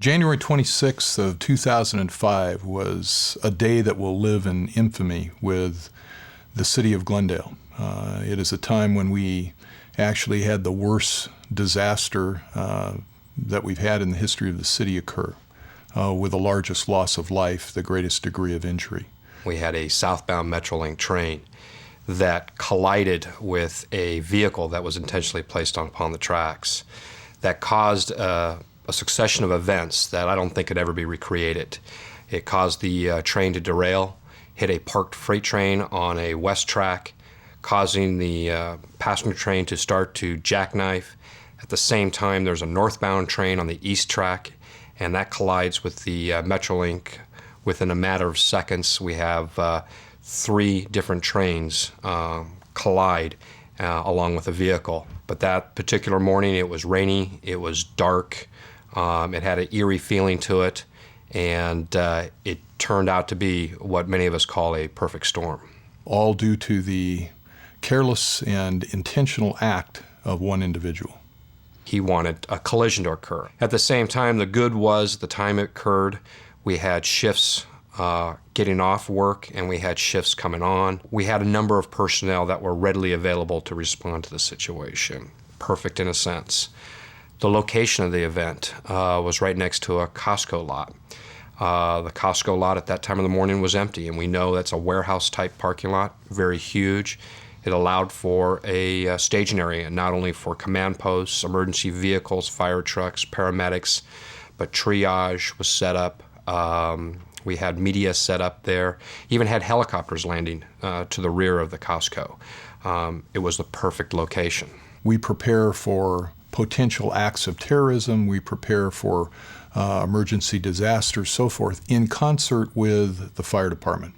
January 26th of 2005 was a day that will live in infamy with the city of Glendale. It is a time when we actually had the worst disaster that we've had in the history of the city occur, with the largest loss of life, the greatest degree of injury. We had a southbound MetroLink train that collided with a vehicle that was intentionally placed upon the tracks that caused a succession of events that I don't think could ever be recreated. It caused the train to derail, hit a parked freight train on a west track, causing the passenger train to start to jackknife. At the same time, there's a northbound train on the east track, and that collides with the MetroLink. Within a matter of seconds, we have 3 different trains collide along with a vehicle. But that particular morning, it was rainy, it was dark, it had an eerie feeling to it, and it turned out to be what many of us call a perfect storm. All due to the careless and intentional act of one individual. He wanted a collision to occur. At the same time, the good was the time it occurred, we had shifts getting off work and we had shifts coming on. We had a number of personnel that were readily available to respond to the situation. Perfect in a sense. The location of the event was right next to a Costco lot. The Costco lot at that time of the morning was empty, and we know that's a warehouse-type parking lot, very huge. It allowed for a staging area, not only for command posts, emergency vehicles, fire trucks, paramedics, but triage was set up. We had media set up there, even had helicopters landing to the rear of the Costco. It was the perfect location. We prepare for potential acts of terrorism, we prepare for emergency disasters, so forth, in concert with the fire department.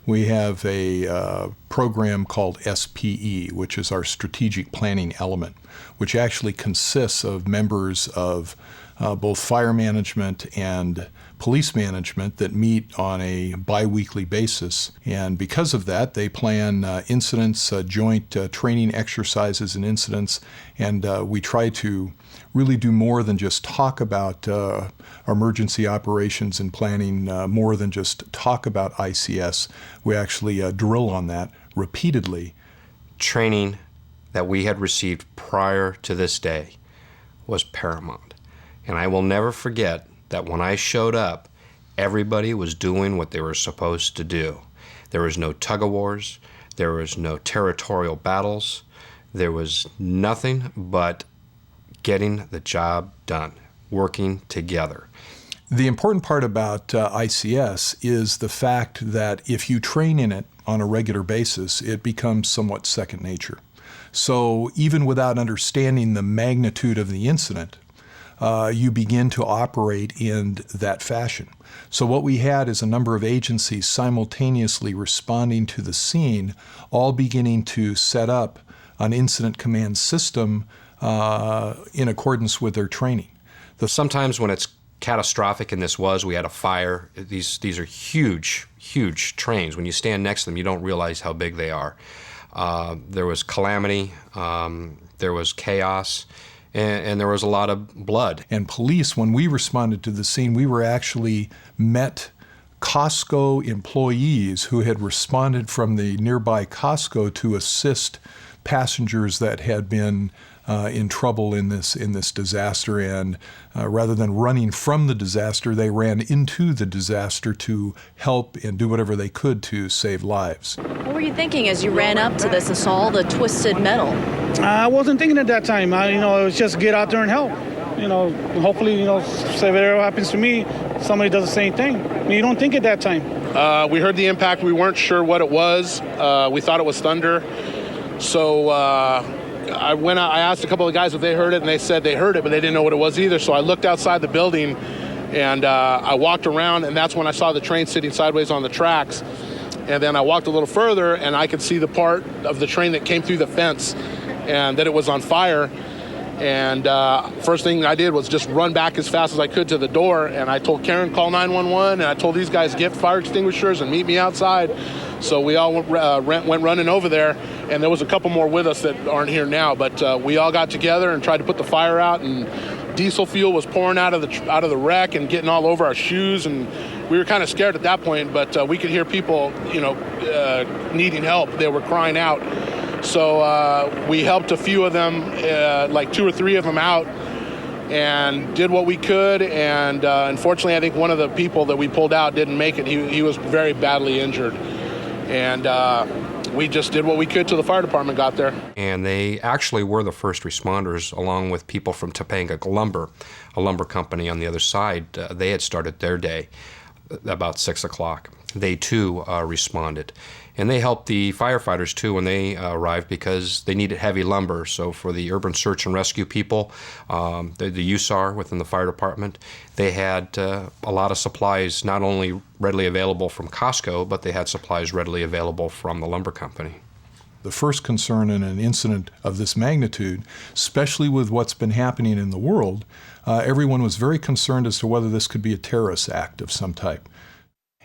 We have a program called SPE, which is our strategic planning element, which actually consists of members of both fire management and police management that meet on a bi-weekly basis. And because of that, they plan incidents, joint training exercises and incidents, and we try to really do more than just talk about emergency operations and planning, more than just talk about ICS. We actually drill on that repeatedly. Training that we had received prior to this day was paramount. And I will never forget that when I showed up, everybody was doing what they were supposed to do. There was no tug-of-wars, there was no territorial battles, there was nothing but getting the job done, working together. The important part about ICS is the fact that if you train in it on a regular basis, it becomes somewhat second nature. So even without understanding the magnitude of the incident, you begin to operate in that fashion. So what we had is a number of agencies simultaneously responding to the scene, all beginning to set up an incident command system in accordance with their training. Sometimes when it's catastrophic, and this was, we had a fire. These are huge, huge trains. When you stand next to them, you don't realize how big they are. There was calamity, there was chaos, and there was a lot of blood. And police, when we responded to the scene, we were actually met Costco employees who had responded from the nearby Costco to assist passengers that had been in trouble in this disaster, and rather than running from the disaster, they ran into the disaster to help and do whatever they could to save lives. What were you thinking as you ran up to this and saw the twisted metal? I wasn't thinking at that time. It was just get out there and help. Hopefully, say whatever happens to me, somebody does the same thing. You don't think at that time. We heard the impact. We weren't sure what it was. We thought it was thunder. So I asked a couple of guys if they heard it, and they said they heard it, but they didn't know what it was either. So I looked outside the building, and I walked around, and that's when I saw the train sitting sideways on the tracks. And then I walked a little further, and I could see the part of the train that came through the fence, and that it was on fire. And first thing I did was just run back as fast as I could to the door, and I told Karen, call 911, and I told these guys, get fire extinguishers and meet me outside. So we all went running over there, and there was a couple more with us that aren't here now, but we all got together and tried to put the fire out, and diesel fuel was pouring out of the wreck and getting all over our shoes, and we were kind of scared at that point. But we could hear people, needing help. They were crying out. So we helped a few of them, like 2 or 3 of them out, and did what we could. And unfortunately, I think one of the people that we pulled out didn't make it. He was very badly injured. And we just did what we could till the fire department got there. And they actually were the first responders, along with people from Topanga Lumber, a lumber company on the other side. They had started their day about 6 o'clock. They too responded. And they helped the firefighters too when they arrived, because they needed heavy lumber. So for the urban search and rescue people, the USAR within the fire department, they had a lot of supplies not only readily available from Costco, but they had supplies readily available from the lumber company. The first concern in an incident of this magnitude, especially with what's been happening in the world, everyone was very concerned as to whether this could be a terrorist act of some type.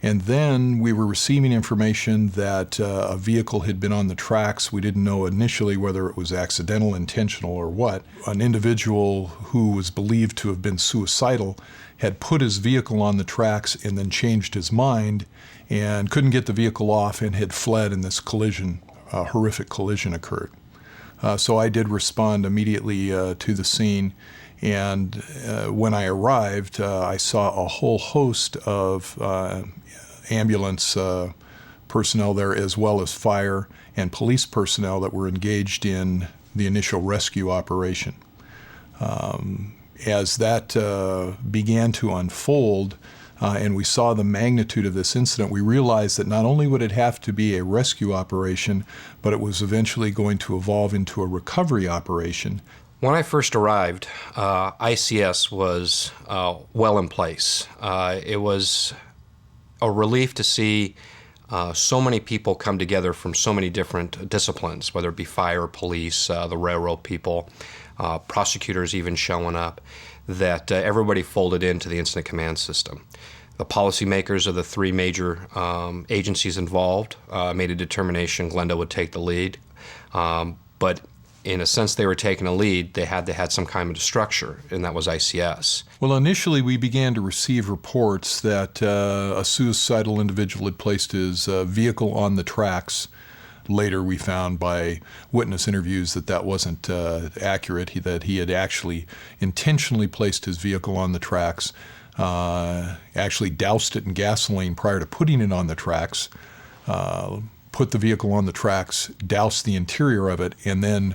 And then we were receiving information that a vehicle had been on the tracks. We didn't know initially whether it was accidental, intentional, or what. An individual who was believed to have been suicidal had put his vehicle on the tracks and then changed his mind and couldn't get the vehicle off and had fled, and this collision, horrific collision occurred. So I did respond immediately to the scene. And when I arrived, I saw a whole host of ambulance personnel there, as well as fire and police personnel that were engaged in the initial rescue operation. As that began to unfold, and we saw the magnitude of this incident, we realized that not only would it have to be a rescue operation, but it was eventually going to evolve into a recovery operation. When I first arrived, ICS was well in place. It was a relief to see so many people come together from so many different disciplines, whether it be fire, police, the railroad people, prosecutors even showing up, that everybody folded into the incident command system. The policymakers of the 3 major agencies involved made a determination Glendale would take the lead, but in a sense, they were taking a lead. They had some kind of structure, and that was ICS. Well, initially we began to receive reports that a suicidal individual had placed his vehicle on the tracks. Later we found by witness interviews that that wasn't accurate, that he had actually intentionally placed his vehicle on the tracks, actually doused it in gasoline prior to putting it on the tracks, put the vehicle on the tracks, doused the interior of it, and then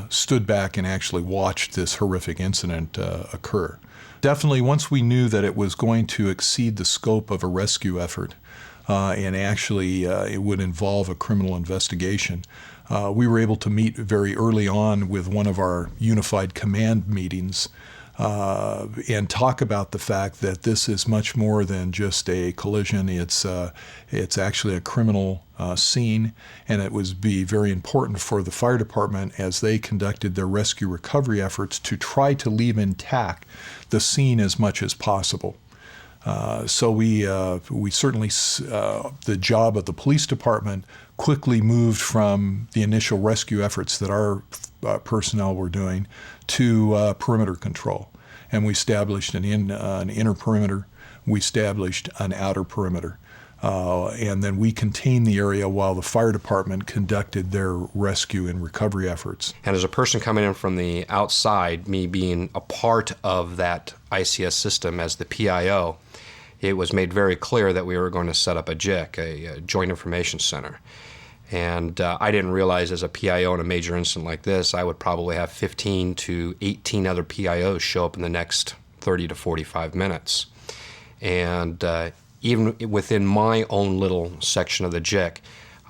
stood back and actually watched this horrific incident occur. Definitely, once we knew that it was going to exceed the scope of a rescue effort, and actually it would involve a criminal investigation, we were able to meet very early on with one of our unified command meetings and talk about the fact that this is much more than just a collision. It's actually a criminal scene, and it would be very important for the fire department, as they conducted their rescue recovery efforts, to try to leave intact the scene as much as possible. So we certainly, the job of the police department quickly moved from the initial rescue efforts that our personnel were doing to perimeter control. And we established an inner perimeter, we established an outer perimeter. And then we contained the area while the fire department conducted their rescue and recovery efforts. And as a person coming in from the outside, me being a part of that ICS system as the PIO, it was made very clear that we were going to set up a JIC, a Joint Information Center. And I didn't realize, as a PIO in a major incident like this, I would probably have 15 to 18 other PIOs show up in the next 30 to 45 minutes. And even within my own little section of the JIC,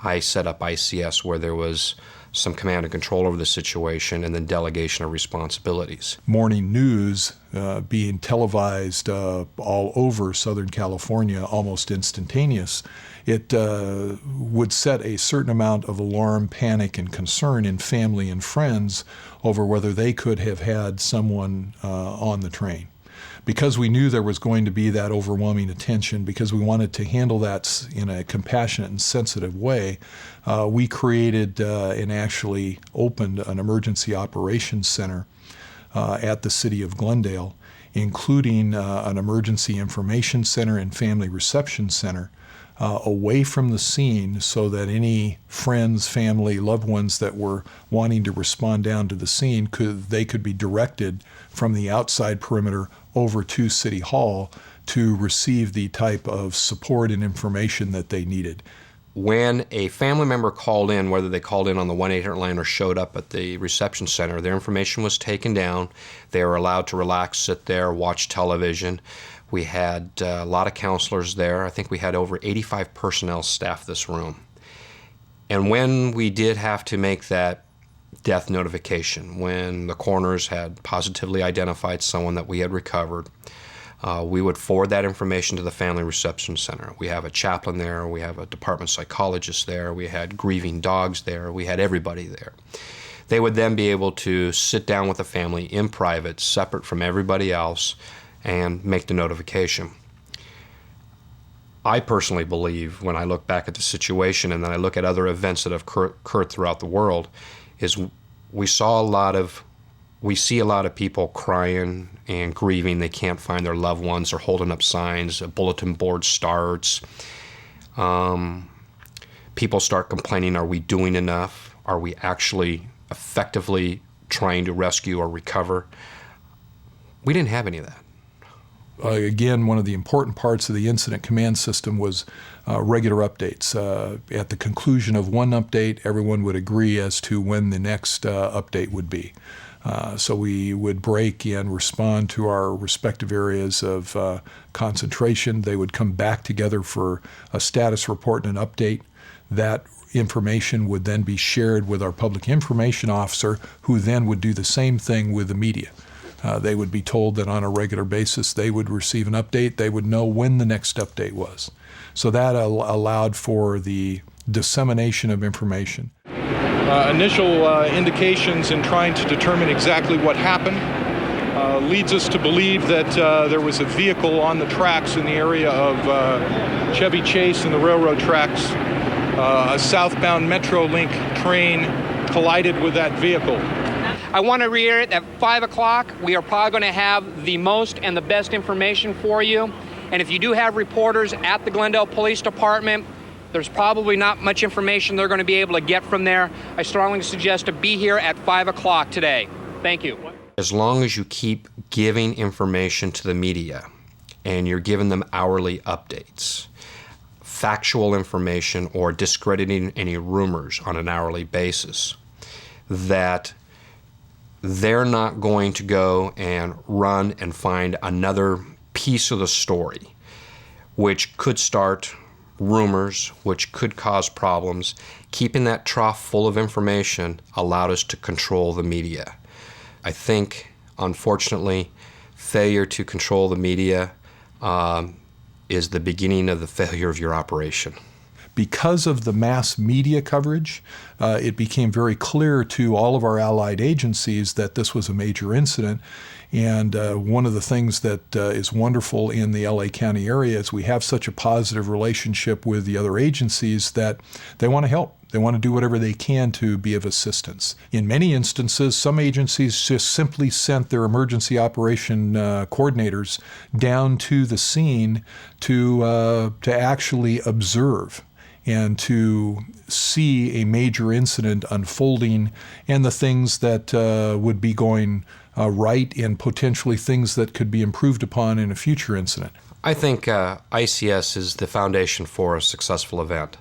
I set up ICS where there was some command and control over the situation and then delegation of responsibilities. Morning news being televised all over Southern California, almost instantaneous, it would set a certain amount of alarm, panic, and concern in family and friends over whether they could have had someone on the train. Because we knew there was going to be that overwhelming attention, because we wanted to handle that in a compassionate and sensitive way, we created and actually opened an emergency operations center at the city of Glendale, including an emergency information center and family reception center, away from the scene so that any friends, family, loved ones that were wanting to respond down to the scene could be directed from the outside perimeter over to City Hall to receive the type of support and information that they needed. When a family member called in, whether they called in on the 1-800 line or showed up at the reception center, their information was taken down. They were allowed to relax, sit there, watch television. We had a lot of counselors there. I think we had over 85 personnel staff this room. And when we did have to make that death notification, when the coroners had positively identified someone that we had recovered, we would forward that information to the Family Reception Center. We have a chaplain there, we have a department psychologist there, we had grieving dogs there, we had everybody there. They would then be able to sit down with the family in private, separate from everybody else, and make the notification. I personally believe, when I look back at the situation and then I look at other events that have occurred throughout the world, is we see a lot of people crying and grieving. They can't find their loved ones. They're holding up signs. A bulletin board starts. People start complaining, are we doing enough? Are we actually effectively trying to rescue or recover? We didn't have any of that. Again, one of the important parts of the incident command system was regular updates. At the conclusion of one update, everyone would agree as to when the next update would be. So we would break and respond to our respective areas of concentration. They would come back together for a status report and an update. That information would then be shared with our public information officer, who then would do the same thing with the media. They would be told that on a regular basis they would receive an update. They would know when the next update was. So that allowed for the dissemination of information. Initial indications in trying to determine exactly what happened leads us to believe that there was a vehicle on the tracks in the area of Chevy Chase and the railroad tracks. A southbound MetroLink train collided with that vehicle. I want to reiterate that 5 o'clock, we are probably going to have the most and the best information for you. And if you do have reporters at the Glendale Police Department, there's probably not much information they're going to be able to get from there. I strongly suggest to be here at 5 o'clock today. Thank you. As long as you keep giving information to the media and you're giving them hourly updates, factual information, or discrediting any rumors on an hourly basis, that they're not going to go and run and find another piece of the story, which could start rumors, which could cause problems. Keeping that trough full of information allowed us to control the media. I think, unfortunately, failure to control the media is the beginning of the failure of your operation. Because of the mass media coverage, it became very clear to all of our allied agencies that this was a major incident. And one of the things that is wonderful in the LA County area is we have such a positive relationship with the other agencies that they want to help. They want to do whatever they can to be of assistance. In many instances, some agencies just simply sent their emergency operation coordinators down to the scene to actually observe and to see a major incident unfolding and the things that would be going right and potentially things that could be improved upon in a future incident. I think ICS is the foundation for a successful event.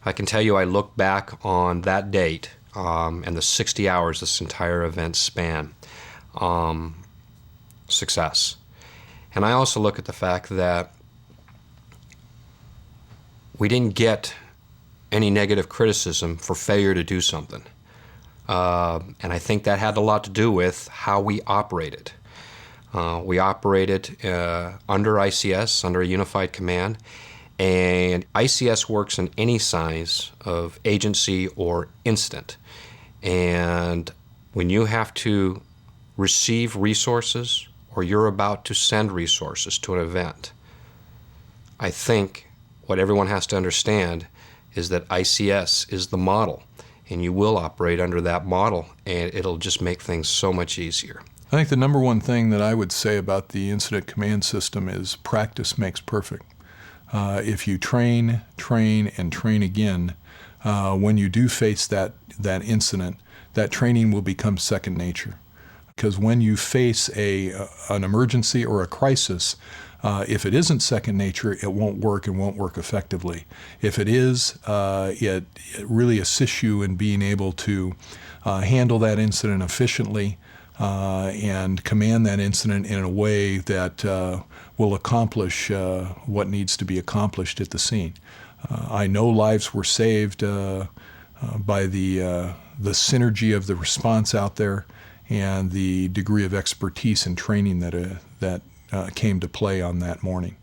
I can tell you I look back on that date and the 60 hours this entire event span, success. And I also look at the fact that we didn't get any negative criticism for failure to do something. And I think that had a lot to do with how we operated. We operated under ICS, under a unified command, and ICS works in any size of agency or incident. And when you have to receive resources or you're about to send resources to an event, I think what everyone has to understand is that ICS is the model, and you will operate under that model, and it'll just make things so much easier. I think the number one thing that I would say about the incident command system is practice makes perfect. If you train, and train again, when you do face that incident, that training will become second nature. Because when you face an emergency or a crisis, if it isn't second nature, it won't work and won't work effectively. If it is, it really assists you in being able to handle that incident efficiently and command that incident in a way that will accomplish what needs to be accomplished at the scene. I know lives were saved by the synergy of the response out there and the degree of expertise and training that came to play on that morning.